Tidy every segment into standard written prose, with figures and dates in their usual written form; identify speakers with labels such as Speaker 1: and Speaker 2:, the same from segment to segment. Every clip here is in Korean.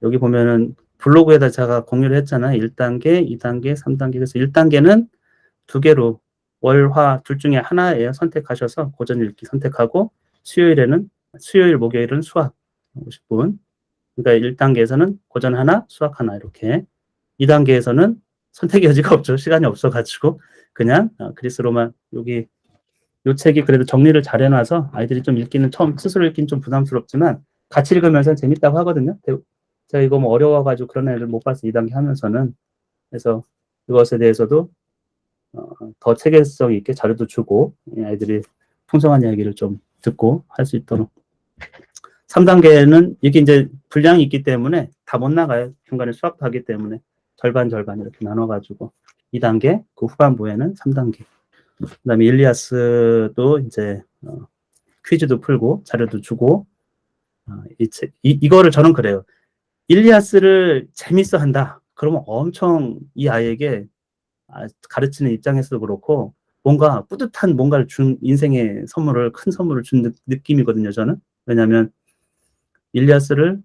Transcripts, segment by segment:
Speaker 1: 여기 보면은 블로그에다 제가 공유를 했잖아요. 1단계, 2단계, 3단계. 그래서 1단계는 2개로 월, 화 둘 중에 하나예요. 선택하셔서 고전 읽기 선택하고 수요일, 목요일은 수학 50분. 그러니까 1단계에서는 고전 하나, 수학 하나 이렇게. 2단계에서는 선택의 여지가 없죠. 시간이 없어가지고 그냥 그리스 로마 여기 요 책이 그래도 정리를 잘 해놔서 아이들이 좀 읽기는 스스로 읽기는 좀 부담스럽지만 같이 읽으면서 재밌다고 하거든요. 제가 이거 뭐 어려워가지고 그런 애를 못 봐서 2단계 하면서는. 그래서 그것에 대해서도 더 체계성 있게 자료도 주고 아이들이 풍성한 이야기를 좀 듣고 할 수 있도록. 3단계는 이게 이제 분량이 있기 때문에 다 못 나가요. 중간에 수학도 하기 때문에 절반 이렇게 나눠가지고 2단계, 그 후반부에는 3단계. 그다음에 일리아스도 이제 퀴즈도 풀고 자료도 주고 이거를 저는 그래요. 일리아스를 재밌어 한다. 그러면 엄청 이 아이에게 가르치는 입장에서도 그렇고 뭔가 뿌듯한 뭔가를 준 인생의 선물을 큰 선물을 준 느낌이거든요. 저는. 왜냐하면 일리아스를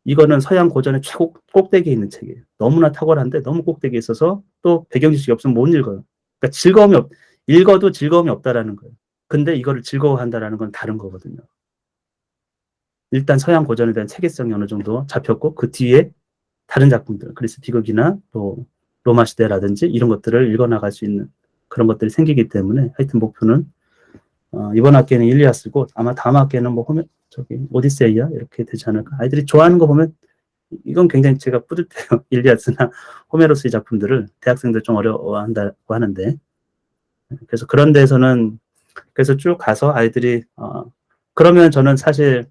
Speaker 1: 이거는 서양 고전의 최고 꼭대기에 있는 책이에요. 너무나 탁월한데 너무 꼭대기에 있어서 또 배경 지식이 없으면 못 읽어요. 그러니까 읽어도 즐거움이 없다라는 거예요. 근데 이거를 즐거워한다라는 건 다른 거거든요. 일단 서양 고전에 대한 체계성이 어느 정도 잡혔고 그 뒤에 다른 작품들, 그리스 비극이나 또 로마 시대라든지 이런 것들을 읽어나갈 수 있는 그런 것들이 생기기 때문에 하여튼 목표는 이번 학기에는 일리아스고 아마 다음 학기에는 뭐 오디세이아 이렇게 되지 않을까. 아이들이 좋아하는 거 보면 이건 굉장히 제가 뿌듯해요. 일리아스나 호메로스의 작품들을 대학생들 좀 어려워한다고 하는데 그래서 그런 데서는 그래서 쭉 가서 아이들이 그러면 저는 사실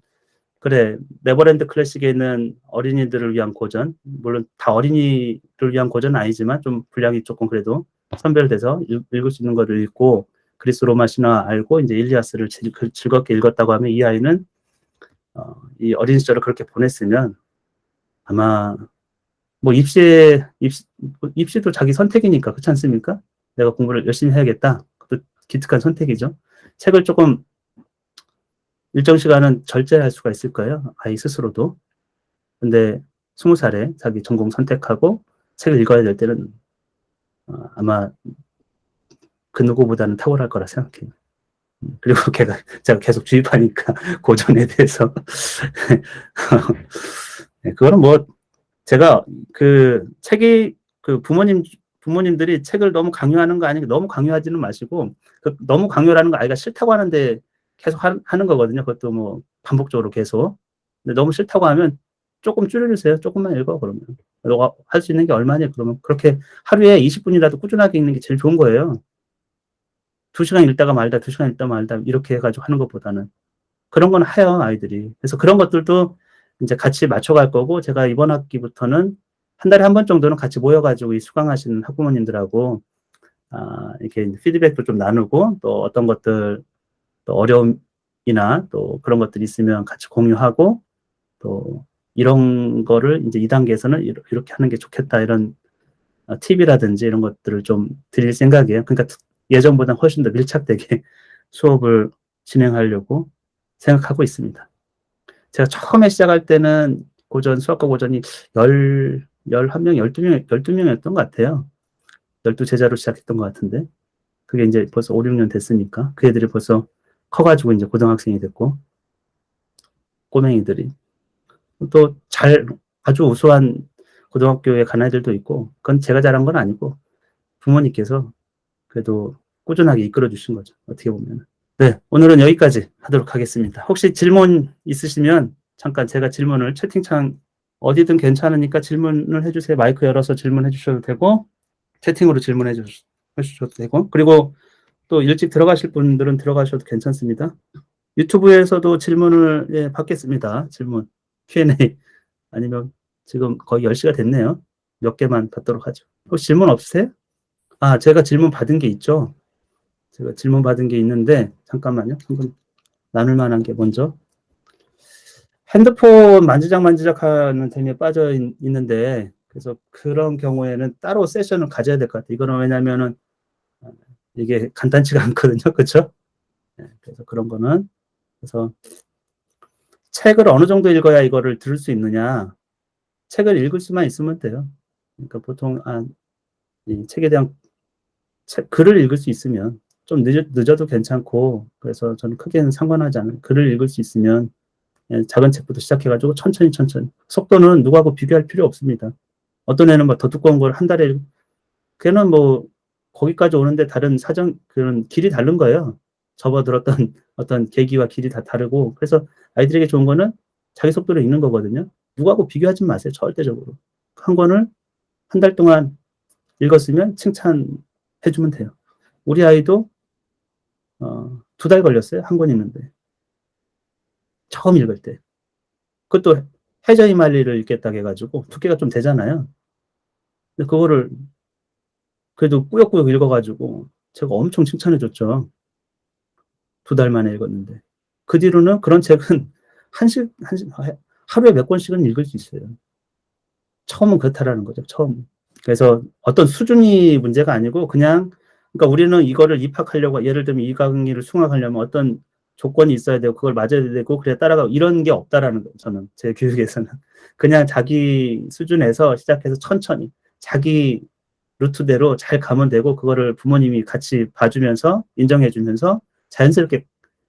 Speaker 1: 그래 네버랜드 클래식에 있는 어린이들을 위한 고전 물론 다 어린이를 위한 고전은 아니지만 좀 분량이 조금 그래도 선별돼서 읽을 수 있는 거를 읽고 그리스 로마 신화 알고 이제 일리아스를 즐겁게 읽었다고 하면 이 아이는 이 어린 시절을 그렇게 보냈으면 아마 뭐 입시도 자기 선택이니까 그렇지 않습니까? 내가 공부를 열심히 해야겠다. 그것도 기특한 선택이죠. 책을 조금 일정 시간은 절제할 수가 있을 거예요. 아이 스스로도. 근데 20살에 자기 전공 선택하고 책을 읽어야 될 때는 아마 그 누구보다는 탁월할 거라 생각해요. 그리고 제가 계속 주입하니까 고전에 대해서 네, 그거는 뭐 제가 그 책이 그 부모님들이 책을 너무 강요하는 거 아니고 너무 강요하지는 마시고 너무 강요하는 거 아이가 싫다고 하는데 계속 하는 거거든요. 그것도 뭐 반복적으로 계속. 근데 너무 싫다고 하면 조금 줄여주세요. 조금만 읽어 그러면. 너가 할 수 있는 게 얼마냐 그러면 그렇게 하루에 20분이라도 꾸준하게 읽는 게 제일 좋은 거예요. 2시간 읽다가 말다 2시간 읽다가 말다 이렇게 해가지고 하는 것보다는. 그런 건 해요 아이들이. 그래서 그런 것들도 이제 같이 맞춰갈 거고 제가 이번 학기부터는 한 달에 한 번 정도는 같이 모여가지고 이 수강하시는 학부모님들하고 이렇게 피드백도 좀 나누고 또 어떤 것들 또 어려움이나 또 그런 것들이 있으면 같이 공유하고 또 이런 거를 이제 2단계에서는 이렇게 하는 게 좋겠다 이런 팁이라든지 이런 것들을 좀 드릴 생각이에요. 그러니까 예전보다 훨씬 더 밀착되게 수업을 진행하려고 생각하고 있습니다. 제가 처음에 시작할 때는 수학과 고전이 11명, 12명이었던 것 같아요. 12제자로 시작했던 것 같은데. 그게 이제 벌써 5, 6년 됐으니까. 그 애들이 벌써 커가지고 이제 고등학생이 됐고, 꼬맹이들이. 또 아주 우수한 고등학교에 간 애들도 있고, 그건 제가 잘한 건 아니고, 부모님께서 그래도 꾸준하게 이끌어 주신 거죠. 어떻게 보면. 네, 오늘은 여기까지 하도록 하겠습니다. 혹시 질문 있으시면 잠깐 제가 질문을 채팅창 어디든 괜찮으니까 질문을 해주세요. 마이크 열어서 질문해 주셔도 되고 채팅으로 질문해 주셔도 되고 그리고 또 일찍 들어가실 분들은 들어가셔도 괜찮습니다. 유튜브에서도 질문을 받겠습니다. 질문 Q&A 아니면 지금 거의 10시가 됐네요. 몇 개만 받도록 하죠. 혹시 질문 없으세요? 제가 질문 받은 게 있죠. 제가 질문 받은 게 있는데 잠깐만요. 한번 나눌 만한 게 먼저 핸드폰 만지작 하는 재미에 빠져 있는데 그래서 그런 경우에는 따로 세션을 가져야 될 것 같아요. 이거는 왜냐면은 이게 간단치가 않거든요. 그렇죠? 네, 그래서 그런 거는 그래서 책을 어느 정도 읽어야 이거를 들을 수 있느냐 책을 읽을 수만 있으면 돼요. 그러니까 보통 이 책에 대한 글을 읽을 수 있으면 좀 늦어도 괜찮고, 그래서 저는 크게는 상관하지 않아요. 글을 읽을 수 있으면 작은 책부터 시작해가지고 천천히 속도는 누구하고 비교할 필요 없습니다. 어떤 애는 막 더 두꺼운 걸 한 달에 걔는 뭐 거기까지 오는데 다른 그런 길이 다른 거예요. 접어들었던 어떤 계기와 길이 다 다르고, 그래서 아이들에게 좋은 거는 자기 속도로 읽는 거거든요. 누구하고 비교하지 마세요. 절대적으로. 한 권을 한 달 동안 읽었으면 칭찬해 주면 돼요. 우리 아이도 2달 걸렸어요. 한 권 읽는데. 처음 읽을 때. 그것도 해저이 말리를 읽겠다고 해가지고 두께가 좀 되잖아요. 근데 그거를 그래도 꾸역꾸역 읽어가지고 제가 엄청 칭찬해 줬죠. 2달 만에 읽었는데. 그 뒤로는 그런 책은 하루에 몇 권씩은 읽을 수 있어요. 처음은 그렇다라는 거죠. 처음. 그래서 어떤 수준이 문제가 아니고 그냥, 그러니까 우리는 이거를 입학하려고, 예를 들면 이 강의를 수강하려면 어떤 조건이 있어야 되고 그걸 맞아야 되고 그래 따라가고 이런 게 없다라는 거예요. 저는 제 교육에서는 그냥 자기 수준에서 시작해서 천천히 자기 루트대로 잘 가면 되고, 그거를 부모님이 같이 봐주면서 인정해주면서 자연스럽게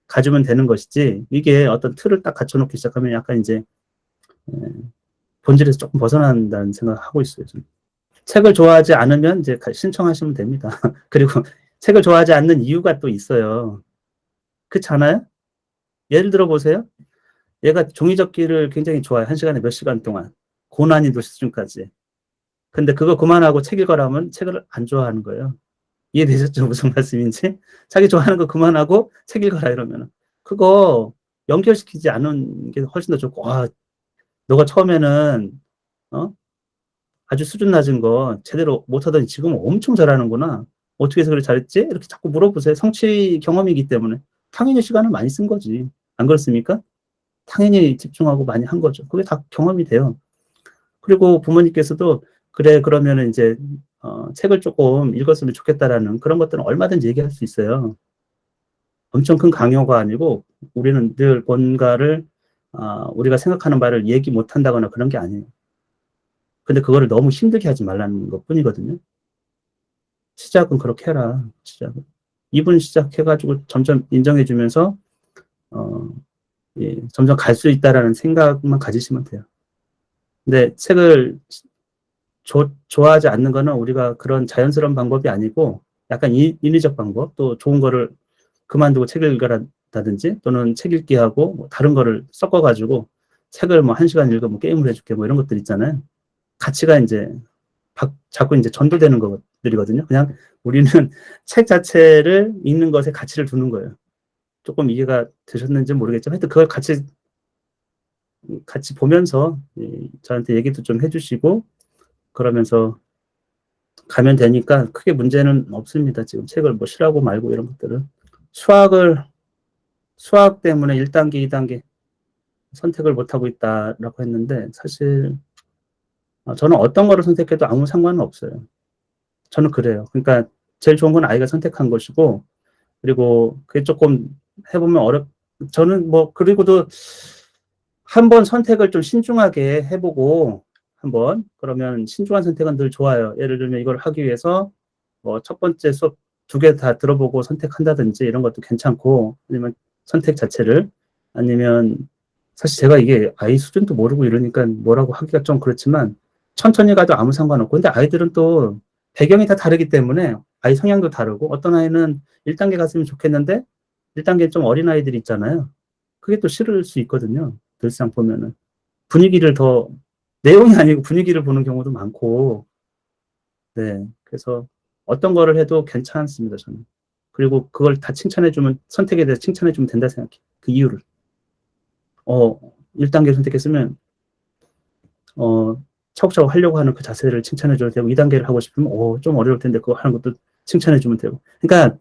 Speaker 1: 가주면 되는 것이지, 이게 어떤 틀을 딱 갖춰놓기 시작하면 약간 이제 본질에서 조금 벗어난다는 생각을 하고 있어요. 저는. 책을 좋아하지 않으면 이제 신청하시면 됩니다. 그리고 책을 좋아하지 않는 이유가 또 있어요. 그렇지 않아요? 예를 들어 보세요. 얘가 종이접기를 굉장히 좋아해. 1시간에 몇 시간 동안. 고난이도 수준까지. 근데 그거 그만하고 책 읽으라면 책을 안 좋아하는 거예요. 이해되셨죠? 무슨 말씀인지? 자기 좋아하는 거 그만하고 책 읽어라 이러면. 그거 연결시키지 않은 게 훨씬 더 좋고, 너가 처음에는, 아주 수준 낮은 거 제대로 못하더니 지금은 엄청 잘하는구나. 어떻게 해서 그래 잘했지? 이렇게 자꾸 물어보세요. 성취 경험이기 때문에. 당연히 시간을 많이 쓴 거지. 안 그렇습니까? 당연히 집중하고 많이 한 거죠. 그게 다 경험이 돼요. 그리고 부모님께서도 그래, 그러면은 이제, 책을 조금 읽었으면 좋겠다라는 그런 것들은 얼마든지 얘기할 수 있어요. 엄청 큰 강요가 아니고, 우리는 늘 뭔가를, 우리가 생각하는 바를 얘기 못 한다거나 그런 게 아니에요. 근데 그거를 너무 힘들게 하지 말라는 것 뿐이거든요. 시작은 그렇게 해라. 시작은. 2분 시작해가지고 점점 인정해주면서, 예, 점점 갈 수 있다라는 생각만 가지시면 돼요. 근데 책을 좋아하지 않는 거는 우리가 그런 자연스러운 방법이 아니고 약간 인위적 방법, 또 좋은 거를 그만두고 책을 읽으라든지 또는 책 읽기 하고 뭐 다른 거를 섞어가지고 책을 뭐 1시간 읽으면 게임을 해줄게 뭐 이런 것들 있잖아요. 가치가 이제 자꾸 이제 전도되는 것들이거든요. 그냥 우리는 책 자체를 읽는 것에 가치를 두는 거예요. 조금 이해가 되셨는지 모르겠지만 하여튼 그걸 같이 보면서 저한테 얘기도 좀 해주시고 그러면서 가면 되니까 크게 문제는 없습니다. 지금 책을 뭐 싫어하고 말고 이런 것들은. 수학 때문에 1단계, 2단계 선택을 못하고 있다라고 했는데 사실 저는 어떤 거를 선택해도 아무 상관은 없어요. 저는 그래요. 그러니까 제일 좋은 건 아이가 선택한 것이고, 그리고 그게 조금 해보면 저는 뭐, 그리고도 한번 선택을 좀 신중하게 해보고, 그러면 신중한 선택은 늘 좋아요. 예를 들면 이걸 하기 위해서 뭐 첫 번째 수업 2개 다 들어보고 선택한다든지 이런 것도 괜찮고, 아니면 선택 자체를, 아니면 사실 제가 이게 아이 수준도 모르고 이러니까 뭐라고 하기가 좀 그렇지만 천천히 가도 아무 상관없고, 근데 아이들은 또 배경이 다 다르기 때문에 아이 성향도 다르고, 어떤 아이는 1단계 갔으면 좋겠는데 1단계 좀 어린 아이들이 있잖아요. 그게 또 싫을 수 있거든요. 늘상 보면은 분위기를 더, 내용이 아니고 분위기를 보는 경우도 많고, 네. 그래서 어떤 거를 해도 괜찮습니다, 저는. 그리고 그걸 다 칭찬해주면, 선택에 대해서 칭찬해주면 된다 생각해요. 그 이유를. 1단계 선택했으면, 차곡차곡 하려고 하는 그 자세를 칭찬해줘도 되고, 2단계를 하고 싶으면, 좀 어려울 텐데 그거 하는 것도 칭찬해주면 되고. 그러니까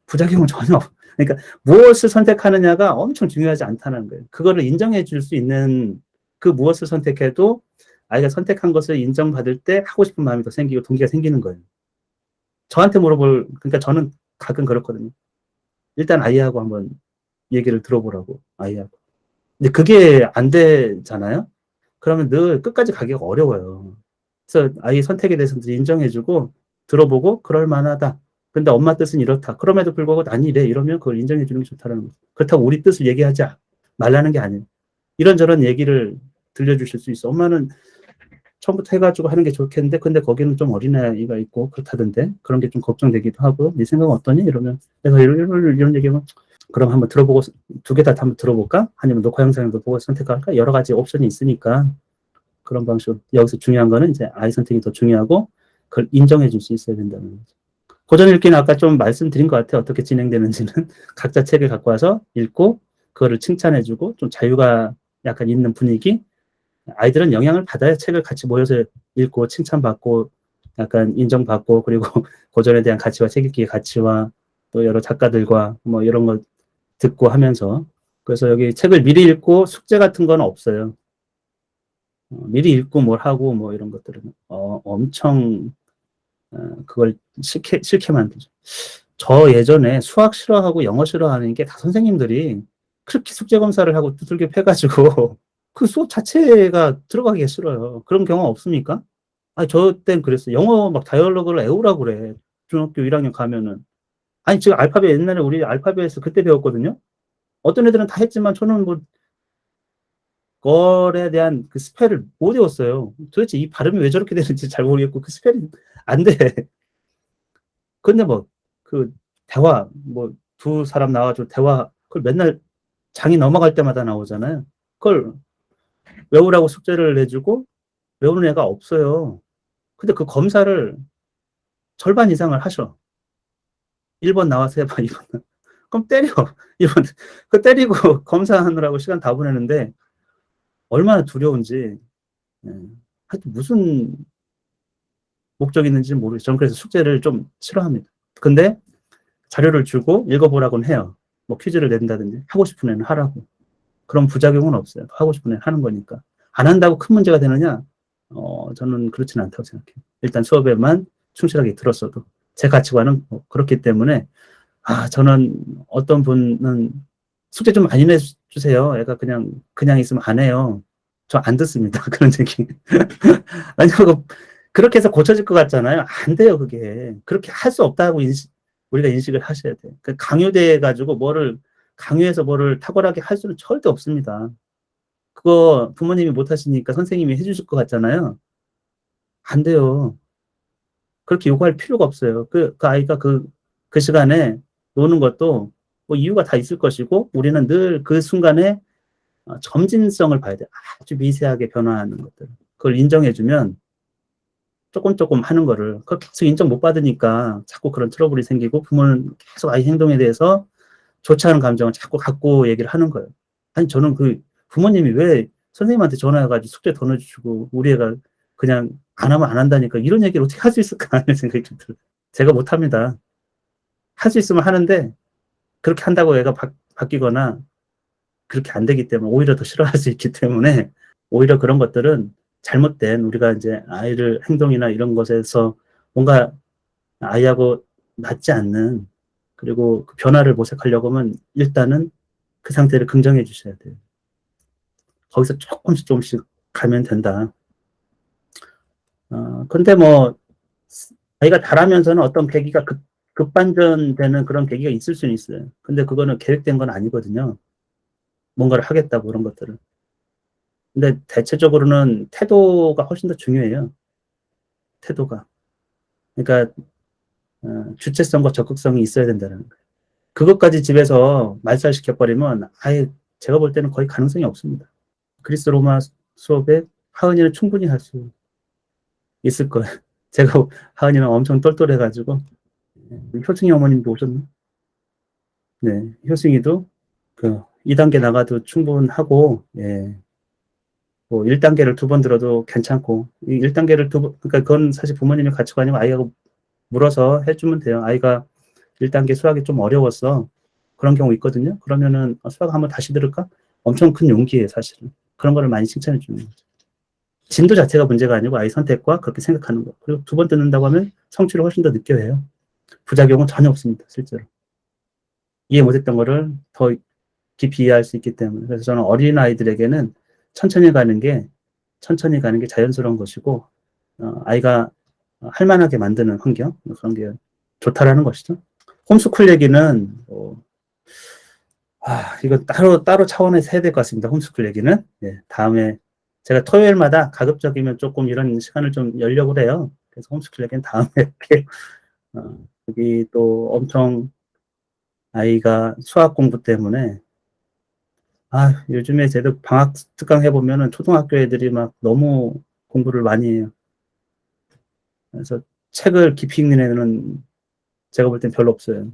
Speaker 1: 부작용은 전혀 그러니까 무엇을 선택하느냐가 엄청 중요하지 않다는 거예요. 그거를 인정해줄 수 있는 그 무엇을 선택해도 아이가 선택한 것을 인정받을 때 하고 싶은 마음이 더 생기고 동기가 생기는 거예요. 저한테 그러니까 저는 가끔 그렇거든요. 일단 아이하고 한번 얘기를 들어보라고, 아이하고. 근데 그게 안 되잖아요? 그러면 늘 끝까지 가기가 어려워요. 그래서 아이 선택에 대해서 인정해주고 들어보고 그럴 만하다. 근데 엄마 뜻은 이렇다. 그럼에도 불구하고 난 이래. 이러면 그걸 인정해주는 게 좋다는 거죠. 그렇다고 우리 뜻을 얘기하지 말라는 게 아니에요. 이런저런 얘기를 들려주실 수 있어. 엄마는 처음부터 해가지고 하는 게 좋겠는데, 근데 거기는 좀 어린아이가 있고 그렇다던데, 그런 게 좀 걱정되기도 하고, 네 생각은 어떠니? 이러면 내가 이런 얘기하면, 그럼 한번 들어보고, 두 개 다 한번 들어볼까? 아니면 녹화 영상도 보고 선택할까? 여러 가지 옵션이 있으니까 그런 방식으로. 여기서 중요한 거는 이제 아이 선택이 더 중요하고, 그걸 인정해 줄 수 있어야 된다는 거죠. 고전 읽기는 아까 좀 말씀드린 것 같아요. 어떻게 진행되는지는. 각자 책을 갖고 와서 읽고, 그거를 칭찬해주고, 좀 자유가 약간 있는 분위기. 아이들은 영향을 받아야 책을 같이 모여서 읽고, 칭찬받고, 약간 인정받고, 그리고 고전에 대한 가치와 책 읽기의 가치와 또 여러 작가들과 뭐 이런 거 듣고 하면서. 그래서 여기 책을 미리 읽고 숙제 같은 건 없어요. 미리 읽고 뭘 하고 뭐 이런 것들은 엄청 그걸 싫게 만들죠. 저 예전에 수학 싫어하고 영어 싫어하는 게 다 선생님들이 그렇게 숙제 검사를 하고 두들겨 패가지고 그 수업 자체가 들어가기가 싫어요. 그런 경험 없습니까? 아니, 저 땐 그랬어요. 영어 막 다이얼로그를 외우라고 그래. 중학교 1학년 가면은. 아니, 지금 알파벳 옛날에 우리 알파벳에서 그때 배웠거든요. 어떤 애들은 다 했지만 저는 뭐 거에 대한 그 스펠을 못 외웠어요. 도대체 이 발음이 왜 저렇게 되는지 잘 모르겠고 그 스펠이 안 돼. 근데 뭐 그 대화 뭐 두 사람 나와가지고 대화 그걸 맨날 장이 넘어갈 때마다 나오잖아요. 그걸 외우라고 숙제를 내주고 외우는 애가 없어요. 근데 그 검사를 절반 이상을 하셔. 1번 나와서 해봐, 2번. 그럼 때려. 1번. 그 때리고 검사하느라고 시간 다 보내는데 얼마나 두려운지. 예. 하여튼 무슨 목적이 있는지 모르겠어요. 저는 그래서 숙제를 좀 싫어합니다. 근데 자료를 주고 읽어보라고는 해요. 뭐 퀴즈를 낸다든지 하고 싶은 애는 하라고. 그런 부작용은 없어요. 하고 싶은 애는 하는 거니까. 안 한다고 큰 문제가 되느냐? 저는 그렇지는 않다고 생각해요. 일단 수업에만 충실하게 들었어도. 제 가치관은 그렇기 때문에 저는 어떤 분은 숙제 좀 많이 내주세요. 애가 그냥 있으면 안 해요. 저 안 듣습니다. 그런 얘기. 왜냐면 그렇게 해서 고쳐질 것 같잖아요. 안 돼요, 그게. 그렇게 할 수 없다고 우리가 인식을 하셔야 돼요. 강요돼 가지고 강요해서 뭐를 탁월하게 할 수는 절대 없습니다. 그거 부모님이 못 하시니까 선생님이 해주실 것 같잖아요. 안 돼요. 그렇게 요구할 필요가 없어요. 그 아이가 그 시간에 노는 것도 뭐 이유가 다 있을 것이고, 우리는 늘 그 순간에 점진성을 봐야 돼요. 아주 미세하게 변화하는 것들. 그걸 인정해주면 조금 하는 거를, 그걸 계속 인정 못 받으니까 자꾸 그런 트러블이 생기고, 부모는 계속 아이 행동에 대해서 좋지 않은 감정을 자꾸 갖고 얘기를 하는 거예요. 아니, 저는 부모님이 왜 선생님한테 전화해가지고 숙제 더 넣어주시고, 우리 애가 그냥 안 하면 안 한다니까, 이런 얘기를 어떻게 할 수 있을까 하는 생각이 좀 들어요. 제가 못 합니다. 할 수 있으면 하는데, 그렇게 한다고 애가 바뀌거나, 그렇게 안 되기 때문에 오히려 더 싫어할 수 있기 때문에, 오히려 그런 것들은 잘못된, 우리가 이제 아이를 행동이나 이런 것에서 뭔가 아이하고 맞지 않는, 그리고 그 변화를 모색하려고 하면 일단은 그 상태를 긍정해 주셔야 돼요. 거기서 조금씩 가면 된다. 근데 뭐 아이가 자라면서는 어떤 계기가 급반전되는 그런 계기가 있을 수는 있어요. 근데 그거는 계획된 건 아니거든요. 뭔가를 하겠다고 그런 것들은. 근데 대체적으로는 태도가 훨씬 더 중요해요. 태도가. 그러니까 주체성과 적극성이 있어야 된다는 거예요. 그것까지 집에서 말살시켜버리면 아예 제가 볼 때는 거의 가능성이 없습니다. 그리스 로마 수업에 하은이는 충분히 할 수 있을 거예요. 제가 하은이는 엄청 똘똘해가지고. 효승이 어머님도 오셨나? 네, 효승이도 2단계 나가도 충분하고, 예, 뭐 1단계를 2번 들어도 괜찮고, 이 1단계를 그러니까 그건 사실 부모님의 가치관이고 아이가 물어서 해주면 돼요. 아이가 1단계 수학이 좀 어려웠어. 그런 경우 있거든요. 그러면은 수학 한번 다시 들을까? 엄청 큰 용기예요, 사실은. 그런 거를 많이 칭찬해 주는 거죠. 진도 자체가 문제가 아니고 아이 선택과 그렇게 생각하는 거. 그리고 2번 듣는다고 하면 성취를 훨씬 더 늦게 해요. 부작용은 전혀 없습니다, 실제로. 이해 못했던 거를 더 깊이 이해할 수 있기 때문에. 그래서 저는 어린아이들에게는 천천히 가는 게 천천히 가는 게 자연스러운 것이고, 아이가 할 만하게 만드는 환경, 그런 게 좋다라는 것이죠. 홈스쿨 얘기는, 이거 따로 차원에서 해야 될 것 같습니다. 홈스쿨 얘기는. 예, 다음에 제가 토요일마다 가급적이면 조금 이런 시간을 좀 열려고 해요. 그래서 홈스쿨 얘기는 다음에 이렇게, 여기 또 엄청 아이가 수학 공부 때문에, 요즘에 쟤도 방학 특강 해보면은 초등학교 애들이 막 너무 공부를 많이 해요. 그래서 책을 깊이 읽는 애는 제가 볼 땐 별로 없어요.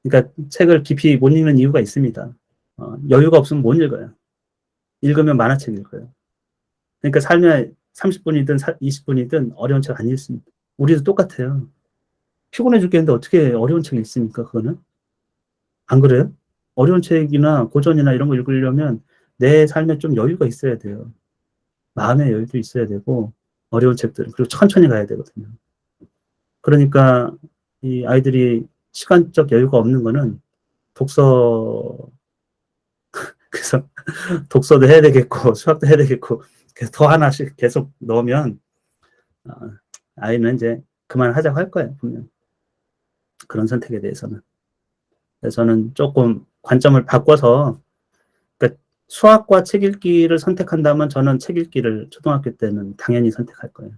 Speaker 1: 그러니까 책을 깊이 못 읽는 이유가 있습니다. 여유가 없으면 못 읽어요. 읽으면 만화책 읽어요. 그러니까 삶에 30분이든 20분이든 어려운 책 안 읽습니다. 우리도 똑같아요. 피곤해 죽겠는데 어떻게 어려운 책 읽습니까, 그거는? 안 그래요? 어려운 책이나 고전이나 이런 거 읽으려면 내 삶에 좀 여유가 있어야 돼요. 마음의 여유도 있어야 되고, 어려운 책들은. 그리고 천천히 가야 되거든요. 그러니까 이 아이들이 시간적 여유가 없는 거는 독서, 그래서 독서도 해야 되겠고, 수학도 해야 되겠고, 그래서 더 하나씩 계속 넣으면, 어, 아이는 이제 그만하자고 할 거예요, 분명. 그런 선택에 대해서는. 그래서 저는 조금 관점을 바꿔서, 그러니까 수학과 책 읽기를 선택한다면 저는 책 읽기를 초등학교 때는 당연히 선택할 거예요.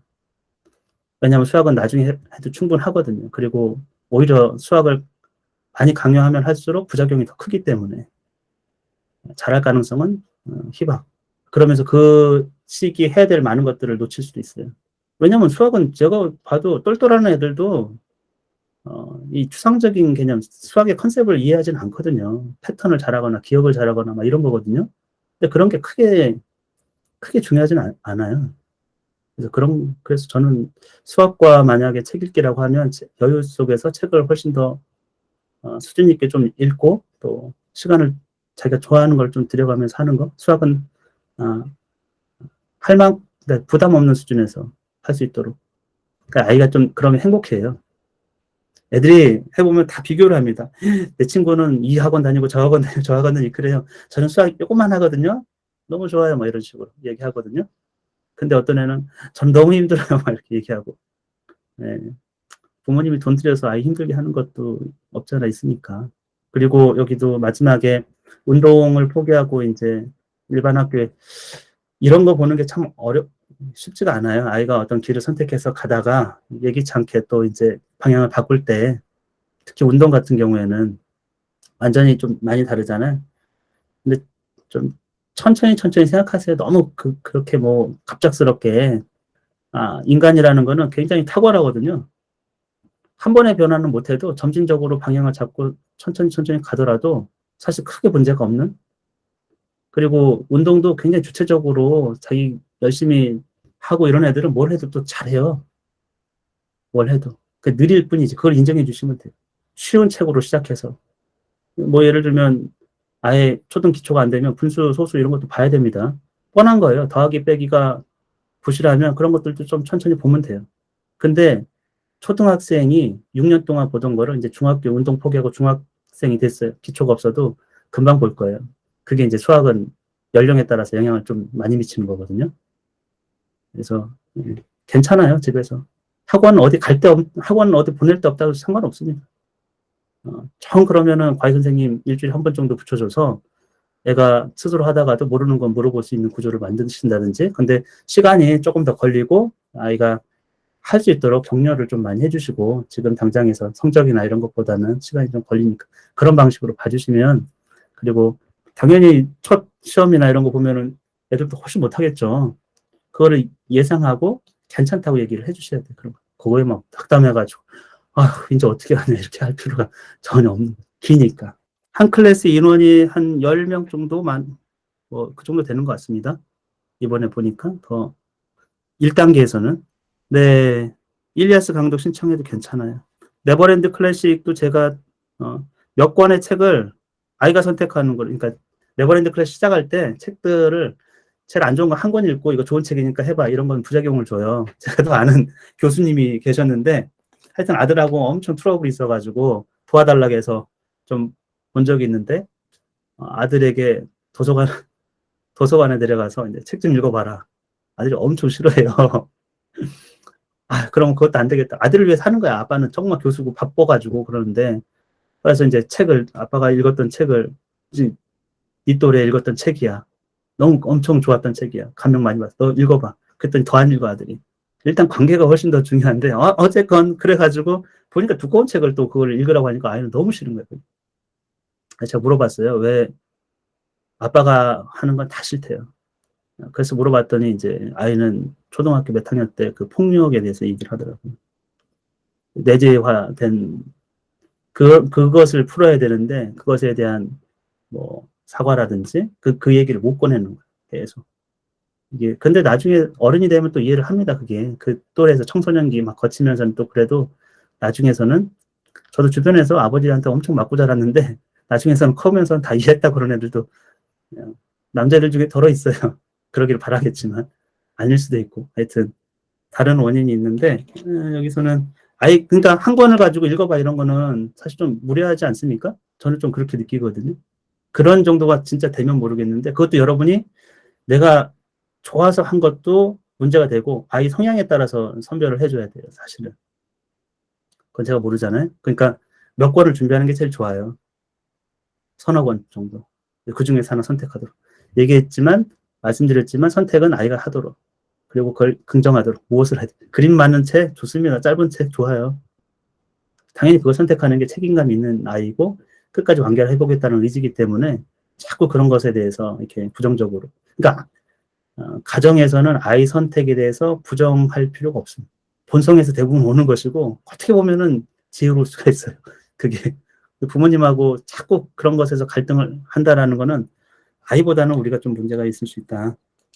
Speaker 1: 왜냐하면 수학은 나중에 해도 충분하거든요. 그리고 오히려 수학을 많이 강요하면 할수록 부작용이 더 크기 때문에 잘할 가능성은 희박. 그러면서 그 시기에 해야 될 많은 것들을 놓칠 수도 있어요. 왜냐하면 수학은 제가 봐도 똘똘한 애들도 이 추상적인 개념, 수학의 컨셉을 이해하지는 않거든요. 패턴을 잘하거나 기억을 잘하거나 막 이런 거거든요. 근데 그런 게 크게 중요하지는 않아요. 그래서 저는 수학과 만약에 책 읽기라고 하면 여유 속에서 책을 훨씬 더 수준 있게 좀 읽고 또 시간을 자기가 좋아하는 걸 좀 들여가면서 하는 거. 수학은 아, 그러니까 부담 없는 수준에서 할 수 있도록. 그러니까 아이가 좀 그러면 행복해요. 애들이 해보면 다 비교를 합니다. 내 친구는 이 학원 다니고 저 학원 다니고 저 학원 다니고 그래요. 저는 수학 조금만 하거든요. 너무 좋아요. 뭐 이런 식으로 얘기하거든요. 근데 어떤 애는 전 너무 힘들어요. 막 이렇게 얘기하고. 네. 부모님이 돈 들여서 아이 힘들게 하는 것도 없지 않아 있으니까. 그리고 여기도 마지막에 운동을 포기하고 이제 일반 학교에 이런 거 보는 게 참 쉽지가 않아요. 아이가 어떤 길을 선택해서 가다가 예기치 않게 또 이제 방향을 바꿀 때 특히 운동 같은 경우에는 완전히 좀 많이 다르잖아요. 근데 좀 천천히 생각하세요. 너무 그렇게 뭐 갑작스럽게 인간이라는 거는 굉장히 탁월하거든요. 한 번의 변화는 못해도 점진적으로 방향을 잡고 천천히 가더라도 사실 크게 문제가 없는. 그리고 운동도 굉장히 주체적으로 자기 열심히 하고 이런 애들은 뭘 해도 또 잘해요. 뭘 해도. 그 느릴 뿐이지. 그걸 인정해 주시면 돼요. 쉬운 책으로 시작해서. 뭐 예를 들면 아예 초등 기초가 안 되면 분수, 소수 이런 것도 봐야 됩니다. 뻔한 거예요. 더하기 빼기가 부실하면 그런 것들도 좀 천천히 보면 돼요. 근데 초등학생이 6년 동안 보던 거를 이제 중학교 운동 포기하고 중학생이 됐어요. 기초가 없어도 금방 볼 거예요. 그게 이제 수학은 연령에 따라서 영향을 좀 많이 미치는 거거든요. 그래서 괜찮아요, 집에서. 학원 어디 보낼 데 없다고 상관없습니다. 정 그러면은 과외 선생님 일주일에 한 번 정도 붙여줘서 애가 스스로 하다가도 모르는 건 물어볼 수 있는 구조를 만드신다든지. 근데 시간이 조금 더 걸리고 아이가 할 수 있도록 격려를 좀 많이 해주시고 지금 당장에서 성적이나 이런 것보다는 시간이 좀 걸리니까 그런 방식으로 봐주시면. 그리고 당연히 첫 시험이나 이런 거 보면은 애들도 훨씬 못하겠죠. 그거를 예상하고 괜찮다고 얘기를 해주셔야 돼요. 그럼 그거에 막 닥담해가지고 이제 어떻게 하냐 이렇게 할 필요가 전혀 없는 거예요. 기니까. 한 클래스 인원이 한 10명 정도만 뭐 그 정도 되는 것 같습니다. 이번에 보니까 더 1단계에서는. 네, 일리아스 강독 신청해도 괜찮아요. 네버랜드 클래식도 제가 몇 권의 책을 아이가 선택하는 걸, 그러니까 네버랜드 클래식 시작할 때 책들을 제일 안 좋은 거 한 권 읽고 이거 좋은 책이니까 해봐 이런 건 부작용을 줘요. 제가 또 아는 교수님이 계셨는데 하여튼 아들하고 엄청 트러블이 있어가지고 도와달라고 해서 좀 본 적이 있는데 아들에게 도서관에 데려가서 이제 책 좀 읽어봐라. 아들이 엄청 싫어해요. 아, 그럼 그것도 안 되겠다. 아들을 위해 사는 거야. 아빠는 정말 교수고 바빠가지고 그러는데. 그래서 이제 책을, 아빠가 읽었던 책을, 이제 이 또래 읽었던 책이야. 너무 엄청 좋았던 책이야. 감명 많이 받았어. 너 읽어봐. 그랬더니 더 안 읽어, 아들이. 일단 관계가 훨씬 더 중요한데, 어쨌건, 그래가지고, 보니까 두꺼운 책을 또 그걸 읽으라고 하니까 아이는 너무 싫은 거예요. 제가 물어봤어요. 왜 아빠가 하는 건 다 싫대요. 그래서 물어봤더니 이제 아이는 초등학교 몇 학년 때 그 폭력에 대해서 얘기를 하더라고요. 내재화된 그것을 풀어야 되는데 그것에 대한 뭐 사과라든지 그 얘기를 못 꺼내는 거예요. 계속. 이게 근데 나중에 어른이 되면 또 이해를 합니다. 그게 그 또래에서 청소년기 막 거치면서는 또 그래도 나중에서는 저도 주변에서 아버지한테 엄청 맞고 자랐는데 나중에서는 커면서 다 이해했다 그런 애들도 그냥 남자들 중에 덜어 있어요. 그러기를 바라겠지만 아닐 수도 있고 하여튼 다른 원인이 있는데 여기서는 아예 그러니까 한 권을 가지고 읽어봐 이런 거는 사실 좀 무례하지 않습니까? 저는 좀 그렇게 느끼거든요. 그런 정도가 진짜 되면 모르겠는데 그것도 여러분이 내가 좋아서 한 것도 문제가 되고 아이 성향에 따라서 선별을 해줘야 돼요. 사실은. 그건 제가 모르잖아요. 그러니까 몇 권을 준비하는 게 제일 좋아요. 서너 권 정도. 그 중에서 하나 선택하도록. 얘기했지만 말씀드렸지만 선택은 아이가 하도록. 그리고 그걸 긍정하도록. 무엇을 하든. 그림 많은 책 좋습니다. 짧은 책 좋아요. 당연히 그걸 선택하는 게 책임감 있는 아이고 끝까지 완결을 해보겠다는 의지이기 때문에 자꾸 그런 것에 대해서 이렇게 부정적으로. 그러니까 가정에서는 아이 선택에 대해서 부정할 필요가 없습니다. 본성에서 대부분 오는 것이고 어떻게 보면은 지혜로울 수가 있어요. 그게 부모님하고 자꾸 그런 것에서 갈등을 한다라는 거는 아이보다는 우리가 좀 문제가 있을 수 있다.